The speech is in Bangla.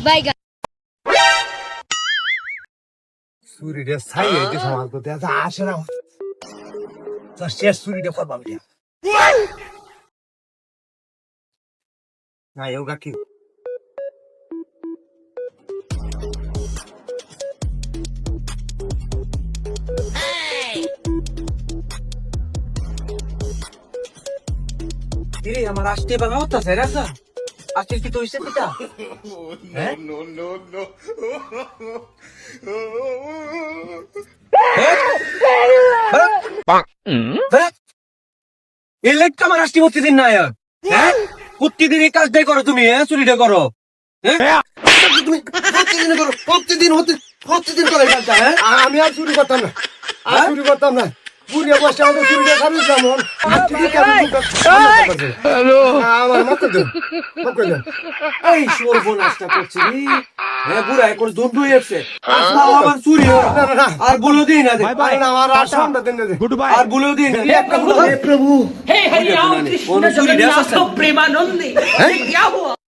বাইগা চুরিটা ছাই হইতে সমাজ করতে আসে না তোর শেষ চুরিটা করবাম দিয়া না এওগা কি কিরে আমার আসতে বাবা হতাছে রাসা আজকে কি তো হইছে পিতা হ্যাঁ এই লাইটটা আমার আসতে প্রতিদিন না আর হ্যাঁ প্রতিদিন এই কাজটাই করো তুমি হ্যাঁ চুরিটা করো হ্যাঁ তুমি প্রতিদিন করো প্রতিদিন করো এই কাজটা হ্যাঁ আমি আর চুরি করতাম না আর চুরি করতাম না পুরিয়া বসে আমাদের চুরিটা খাবি যেমন হ্যালো আমার মাথা দেন এই সর্বনাশটা করছি হ্যাঁ বুড়া এখন দুধ হয়ে যাচ্ছে আমার চুরি আর বলে দিই না আমার আর সামনে দেন আর বলেও দিই না প্রভু हे हरि राम कृष्ण जगन्नाथ प्रेमानंद ये क्या हुआ